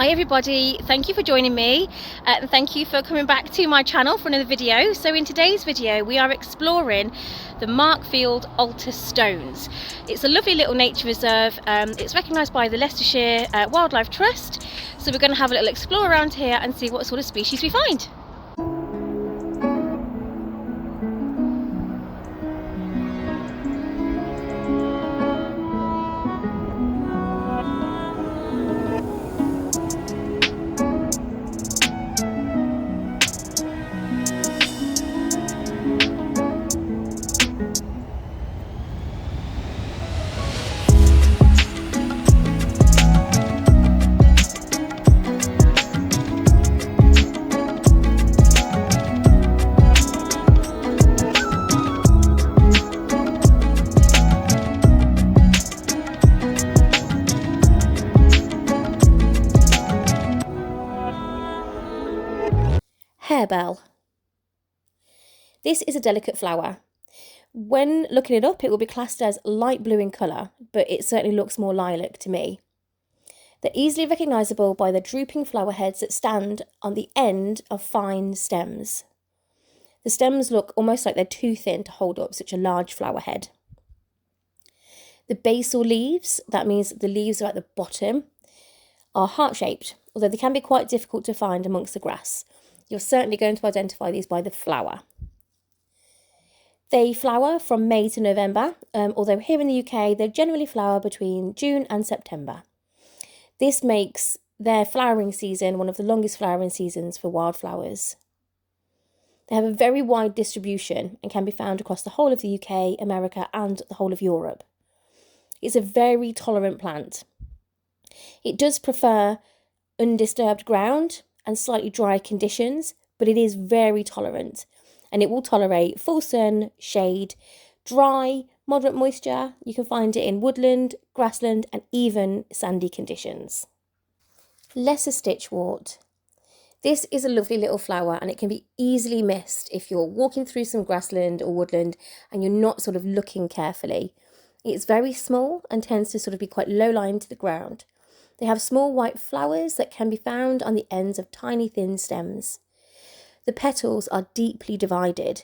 Hi everybody, thank you for joining me and thank you for coming back to my channel for another video. So in today's video we are exploring the Markfield Alterstones. It's a lovely little nature reserve. It's recognised by the Leicestershire Wildlife Trust, so we're going to have a little explore around here and see what sort of species we find. Harebell. This is a delicate flower. When looking it up, it will be classed as light blue in colour, but it certainly looks more lilac to me. They're easily recognisable by the drooping flower heads that stand on the end of fine stems. The stems look almost like they're too thin to hold up such a large flower head. The basal leaves, that means the leaves are at the bottom, are heart-shaped, although they can be quite difficult to find amongst the grass. You're certainly going to identify these by the flower. They flower from May to November, although here in the UK they generally flower between June and September. This makes their flowering season one of the longest flowering seasons for wildflowers. They have a very wide distribution and can be found across the whole of the UK, America and the whole of Europe. It's a very tolerant plant. It does prefer undisturbed ground and slightly dry conditions, but it is very tolerant and it will tolerate full sun, shade, dry, moderate moisture. You can find it in woodland, grassland and even sandy conditions. Lesser stitchwort. This is a lovely little flower and it can be easily missed if you're walking through some grassland or woodland and you're not sort of looking carefully. It's very small and tends to sort of be quite low-lying to the ground. They have small white flowers that can be found on the ends of tiny thin stems. The petals are deeply divided.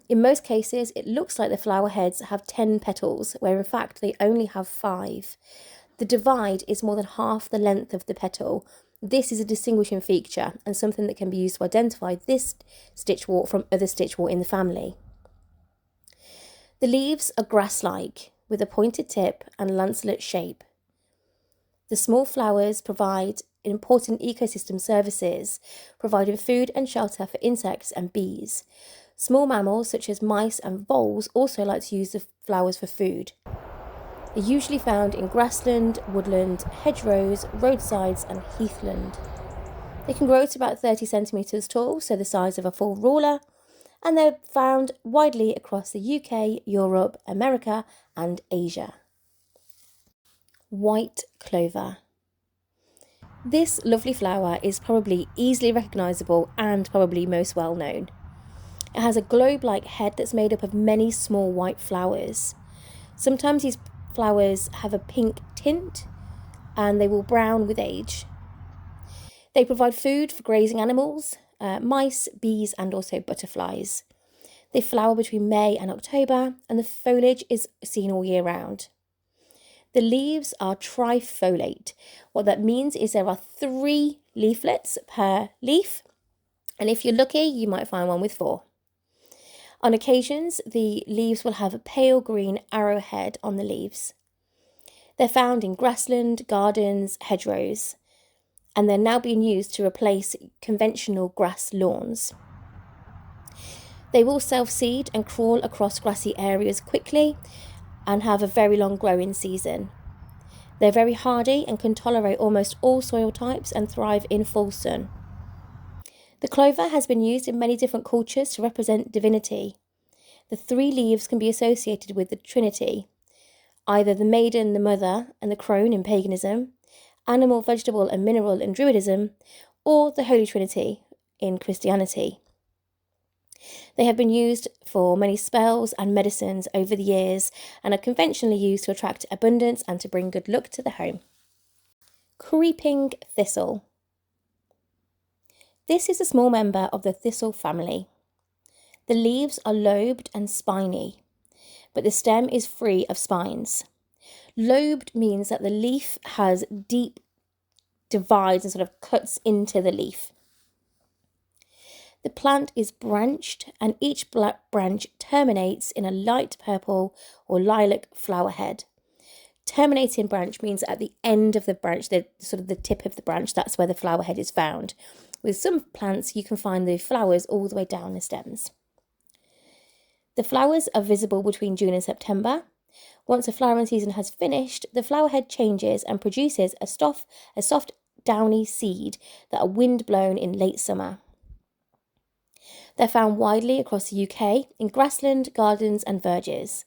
In most cases, it looks like the flower heads have 10 petals, where in fact they only have 5. The divide is more than half the length of the petal. This is a distinguishing feature and something that can be used to identify this stitchwort from other stitchwort in the family. The leaves are grass-like, with a pointed tip and lanceolate shape. The small flowers provide important ecosystem services, providing food and shelter for insects and bees. Small mammals such as mice and voles also like to use the flowers for food. They're usually found in grassland, woodland, hedgerows, roadsides and heathland. They can grow to about 30 centimetres tall, so the size of a full ruler, and they're found widely across the UK, Europe, America and Asia. White clover. This lovely flower is probably easily recognisable and probably most well known. It has a globe-like head that's made up of many small white flowers. Sometimes these flowers have a pink tint and they will brown with age. They provide food for grazing animals, mice, bees and also butterflies. They flower between May and October and the foliage is seen all year round. The leaves are trifoliate. What that means is there are 3 leaflets per leaf, and if you're lucky, you might find one with 4. On occasions, the leaves will have a pale green arrowhead on the leaves. They're found in grassland, gardens, hedgerows, and they're now being used to replace conventional grass lawns. They will self-seed and crawl across grassy areas quickly and have a very long growing season. They're very hardy and can tolerate almost all soil types and thrive in full sun. The clover has been used in many different cultures to represent divinity. The 3 leaves can be associated with the Trinity, either the maiden, the mother, and the crone in paganism, animal, vegetable, and mineral in Druidism, or the Holy Trinity in Christianity. They have been used for many spells and medicines over the years and are conventionally used to attract abundance and to bring good luck to the home. Creeping thistle. This is a small member of the thistle family. The leaves are lobed and spiny, but the stem is free of spines. Lobed means that the leaf has deep divides and sort of cuts into the leaf. The plant is branched, and each branch terminates in a light purple or lilac flower head. Terminating branch means at the end of the branch, the tip of the branch, that's where the flower head is found. With some plants, you can find the flowers all the way down the stems. The flowers are visible between June and September. Once the flowering season has finished, the flower head changes and produces a soft downy seed that are wind blown in late summer. They're found widely across the UK in grassland, gardens and verges.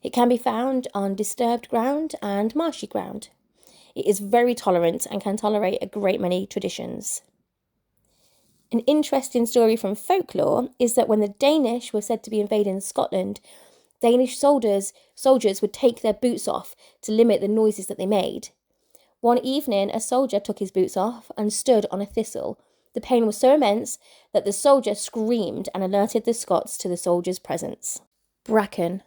It can be found on disturbed ground and marshy ground. It is very tolerant and can tolerate a great many traditions. An interesting story from folklore is that when the Danish were said to be invading Scotland, Danish soldiers would take their boots off to limit the noises that they made. One evening, a soldier took his boots off and stood on a thistle. The pain was so immense that the soldier screamed and alerted the Scots to the soldier's presence. Bracken.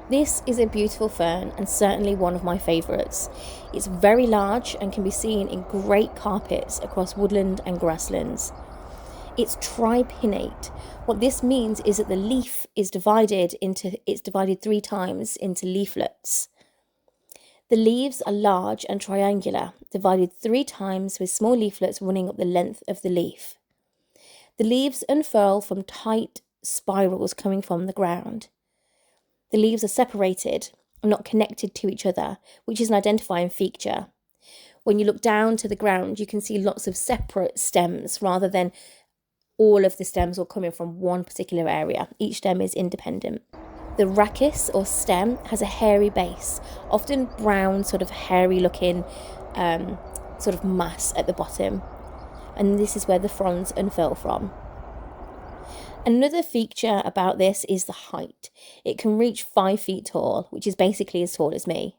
This is a beautiful fern and certainly one of my favourites. It's very large and can be seen in great carpets across woodland and grasslands. It's tripinnate. What this means is that the leaf is divided 3 times into leaflets. The leaves are large and triangular, divided 3 times with small leaflets running up the length of the leaf. The leaves unfurl from tight spirals coming from the ground. The leaves are separated and not connected to each other, which is an identifying feature. When you look down to the ground, you can see lots of separate stems rather than all of the stems all coming from one particular area. Each stem is independent. The rachis or stem has a hairy base, often brown, sort of hairy looking sort of mass at the bottom. And this is where the fronds unfurl from. Another feature about this is the height. It can reach 5 feet tall, which is basically as tall as me.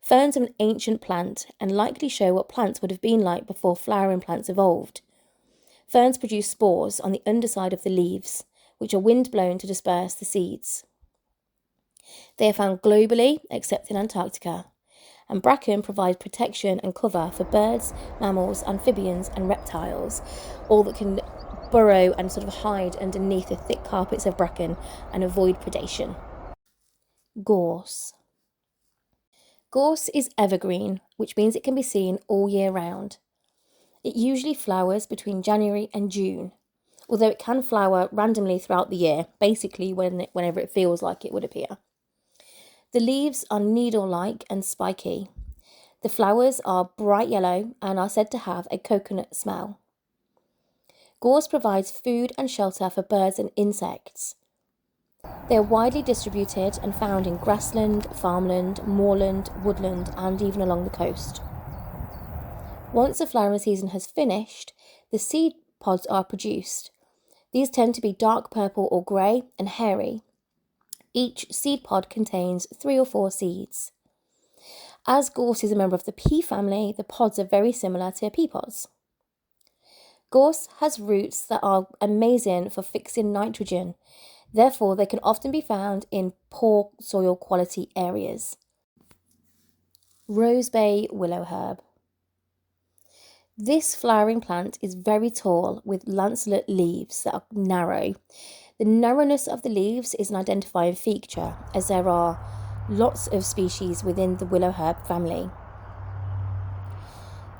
Ferns are an ancient plant and likely show what plants would have been like before flowering plants evolved. Ferns produce spores on the underside of the leaves, which are wind-blown to disperse the seeds. They are found globally, except in Antarctica, and bracken provides protection and cover for birds, mammals, amphibians and reptiles, all that can burrow and sort of hide underneath the thick carpets of bracken and avoid predation. Gorse. Gorse is evergreen, which means it can be seen all year round. It usually flowers between January and June, although it can flower randomly throughout the year, basically whenever it feels like it would appear. The leaves are needle-like and spiky. The flowers are bright yellow and are said to have a coconut smell. Gorse provides food and shelter for birds and insects. They are widely distributed and found in grassland, farmland, moorland, woodland, and even along the coast. Once the flowering season has finished, the seed pods are produced. These tend to be dark purple or grey and hairy. Each seed pod contains 3 or 4 seeds. As gorse is a member of the pea family, the pods are very similar to pea pods. Gorse has roots that are amazing for fixing nitrogen. Therefore, they can often be found in poor soil quality areas. Rosebay willow herb. This flowering plant is very tall with lanceolate leaves that are narrow. The narrowness of the leaves is an identifying feature, as there are lots of species within the willow herb family.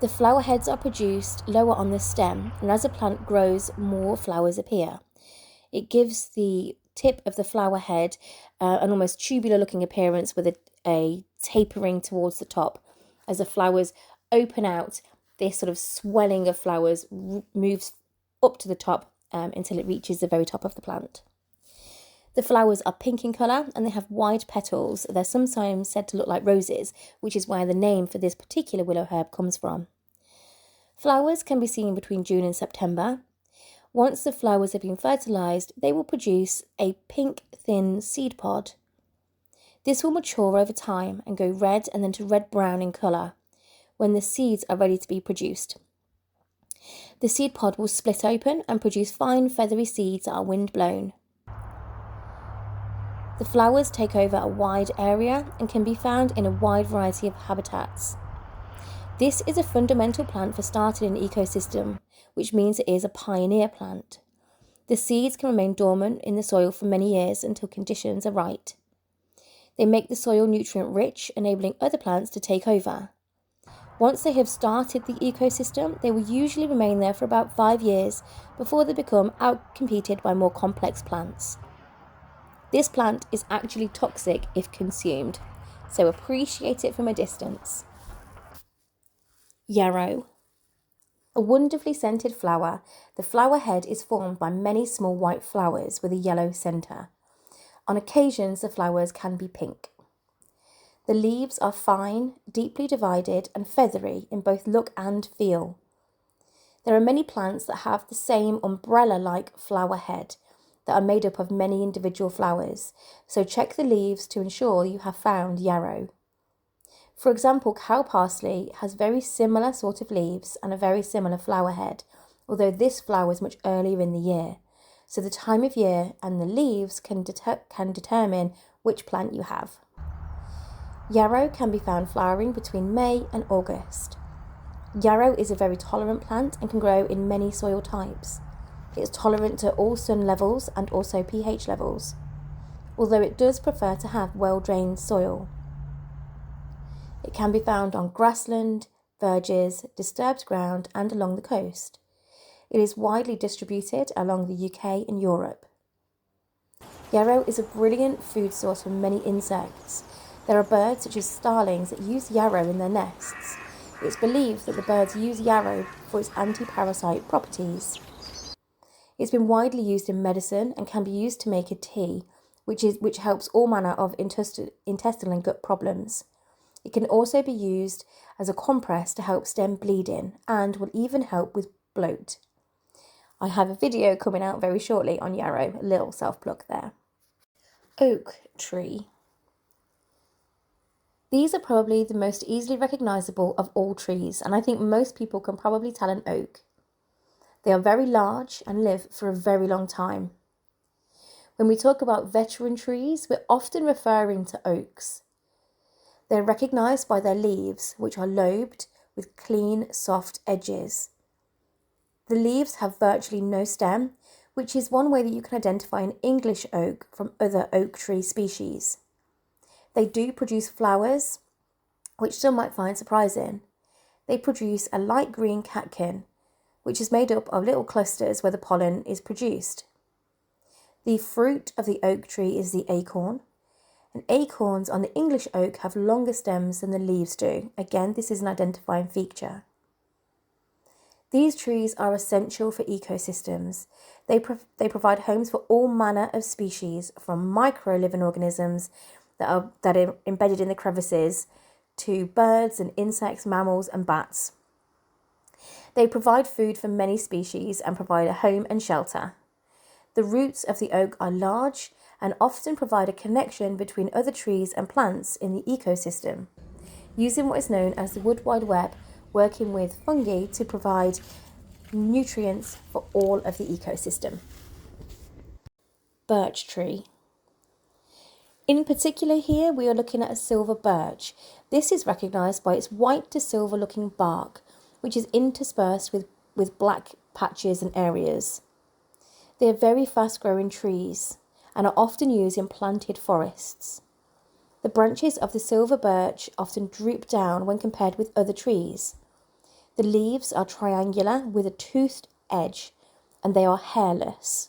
The flower heads are produced lower on the stem, and as the plant grows, more flowers appear. It gives the tip of the flower head an almost tubular looking appearance with a tapering towards the top. As the flowers open out, this sort of swelling of flowers moves up to the top until it reaches the very top of the plant. The flowers are pink in colour and they have wide petals. They're sometimes said to look like roses, which is where the name for this particular willow herb comes from. Flowers can be seen between June and September. Once the flowers have been fertilised, they will produce a pink, thin seed pod. This will mature over time and go red and then to red-brown in colour when the seeds are ready to be produced. The seed pod will split open and produce fine feathery seeds that are wind blown. The flowers take over a wide area and can be found in a wide variety of habitats. This is a fundamental plant for starting an ecosystem, which means it is a pioneer plant. The seeds can remain dormant in the soil for many years until conditions are right. They make the soil nutrient rich, enabling other plants to take over. Once they have started the ecosystem, they will usually remain there for about 5 years before they become outcompeted by more complex plants. This plant is actually toxic if consumed, so appreciate it from a distance. Yarrow. A wonderfully scented flower, the flower head is formed by many small white flowers with a yellow centre. On occasions, the flowers can be pink. The leaves are fine, deeply divided and feathery in both look and feel. There are many plants that have the same umbrella-like flower head that are made up of many individual flowers, so check the leaves to ensure you have found yarrow. For example, cow parsley has very similar sort of leaves and a very similar flower head, although this flowers much earlier in the year, so the time of year and the leaves can determine which plant you have. Yarrow can be found flowering between May and August. Yarrow is a very tolerant plant and can grow in many soil types. It is tolerant to all sun levels and also pH levels, although it does prefer to have well-drained soil. It can be found on grassland, verges, disturbed ground and along the coast. It is widely distributed along the UK and Europe. Yarrow is a brilliant food source for many insects. There are birds such as starlings that use yarrow in their nests. It's believed that the birds use yarrow for its anti-parasite properties. It's been widely used in medicine and can be used to make a tea, which helps all manner of intestinal and gut problems. It can also be used as a compress to help stem bleeding and will even help with bloat. I have a video coming out very shortly on yarrow, a little self-plug there. Oak tree. These are probably the most easily recognisable of all trees, and I think most people can probably tell an oak. They are very large and live for a very long time. When we talk about veteran trees, we're often referring to oaks. They're recognised by their leaves, which are lobed with clean, soft edges. The leaves have virtually no stem, which is one way that you can identify an English oak from other oak tree species. They do produce flowers, which some might find surprising. They produce a light green catkin, which is made up of little clusters where the pollen is produced. The fruit of the oak tree is the acorn, and acorns on the English oak have longer stems than the leaves do. Again, this is an identifying feature. These trees are essential for ecosystems. They provide homes for all manner of species, from micro-living organisms that are embedded in the crevices to birds and insects, mammals and bats. They provide food for many species and provide a home and shelter. The roots of the oak are large and often provide a connection between other trees and plants in the ecosystem, using what is known as the wood wide web, working with fungi to provide nutrients for all of the ecosystem. Birch tree. In particular here, we are looking at a silver birch. This is recognised by its white to silver looking bark, which is interspersed with black patches and areas. They are very fast growing trees and are often used in planted forests. The branches of the silver birch often droop down when compared with other trees. The leaves are triangular with a toothed edge and they are hairless.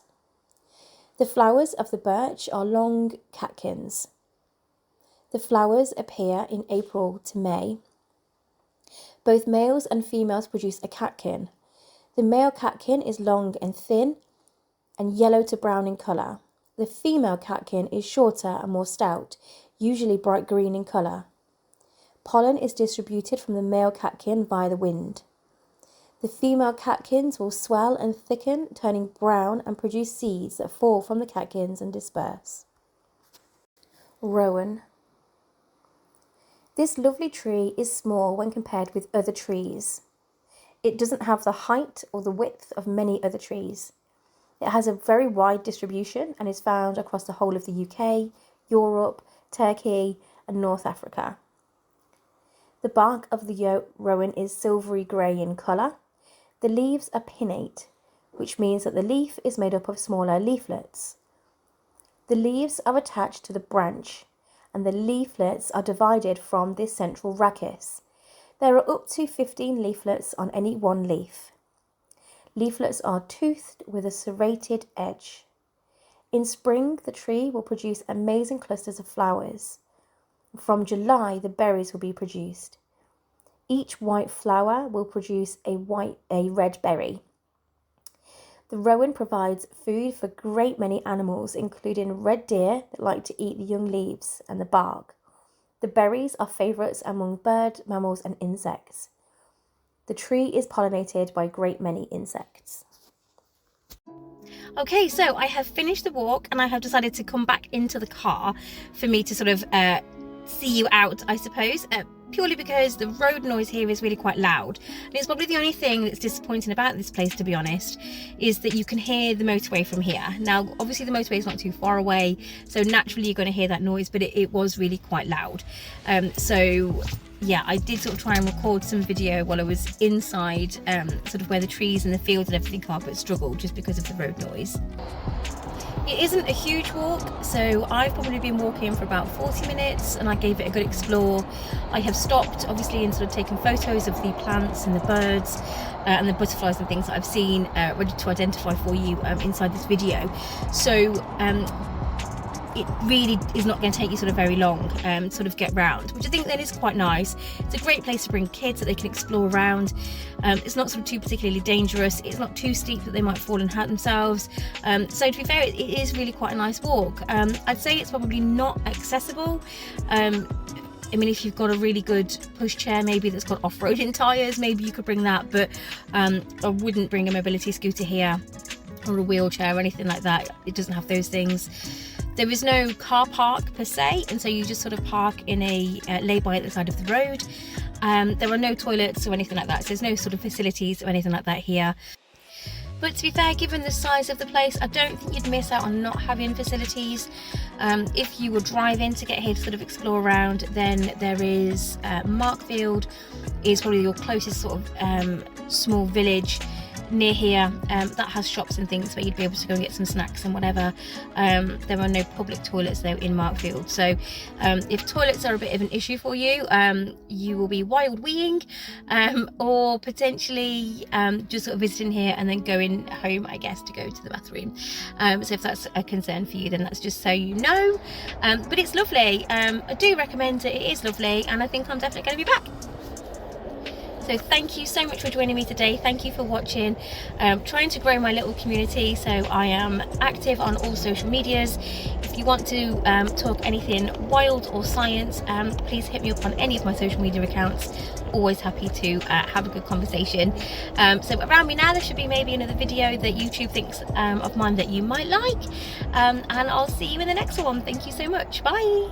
The flowers of the birch are long catkins. The flowers appear in April to May. Both males and females produce a catkin. The male catkin is long and thin and yellow to brown in colour. The female catkin is shorter and more stout, usually bright green in colour. Pollen is distributed from the male catkin via the wind. The female catkins will swell and thicken, turning brown and produce seeds that fall from the catkins and disperse. Rowan. This lovely tree is small when compared with other trees. It doesn't have the height or the width of many other trees. It has a very wide distribution and is found across the whole of the UK, Europe, Turkey and North Africa. The bark of the rowan is silvery grey in colour. The leaves are pinnate, which means that the leaf is made up of smaller leaflets. The leaves are attached to the branch and the leaflets are divided from this central rachis. There are up to 15 leaflets on any one leaf. Leaflets are toothed with a serrated edge. In spring, the tree will produce amazing clusters of flowers. From July, the berries will be produced. Each white flower will produce a red berry. The rowan provides food for a great many animals, including red deer that like to eat the young leaves and the bark. The berries are favourites among birds, mammals and insects. The tree is pollinated by a great many insects. Okay, so I have finished the walk and I have decided to come back into the car for me to sort of see you out, I suppose, purely because the road noise here is really quite loud. And it's probably the only thing that's disappointing about this place, to be honest, is that you can hear the motorway from here. Now, obviously the motorway is not too far away, so naturally you're going to hear that noise, but it was really quite loud. So yeah, I did sort of try and record some video while I was inside, sort of where the trees and the fields and everything are, but struggled just because of the road noise. It isn't a huge walk, so I've probably been walking for about 40 minutes and I gave it a good explore. I have stopped, obviously, and sort of taken photos of the plants and the birds and the butterflies and things that I've seen, ready to identify for you inside this video. So it really is not going to take you sort of very long to sort of get round, which I think then is quite nice. It's a great place to bring kids that they can explore around. It's not sort of too particularly dangerous. It's not too steep that they might fall and hurt themselves. So to be fair, it is really quite a nice walk. I'd say it's probably not accessible. I mean, if you've got a really good pushchair, maybe that's got off-roading tyres, maybe you could bring that, but I wouldn't bring a mobility scooter here or a wheelchair or anything like that. It doesn't have those things. There is no car park per se, and so you just sort of park in a lay-by at the side of the road. There are no toilets or anything like that, so there's no sort of facilities or anything like that here. But to be fair, given the size of the place, I don't think you'd miss out on not having facilities. If you were driving to get here to sort of explore around, then there is Markfield is probably your closest sort of small village near here that has shops and things where you'd be able to go and get some snacks and whatever. There are no public toilets though in Markfield, so if toilets are a bit of an issue for you, you will be wild weeing or potentially just sort of visiting here and then going home, I guess, to go to the bathroom. So if that's a concern for you, then that's just so you know. But it's lovely. I do recommend it. It is lovely, and I think I'm definitely going to be back. So thank you so much for joining me today. Thank you for watching. Trying to grow my little community, so I am active on all social medias. If you want to talk anything wild or science, please hit me up on any of my social media accounts. Always happy to have a good conversation. So around me now, there should be maybe another video that YouTube thinks of mine that you might like. And I'll see you in the next one. Thank you so much. Bye.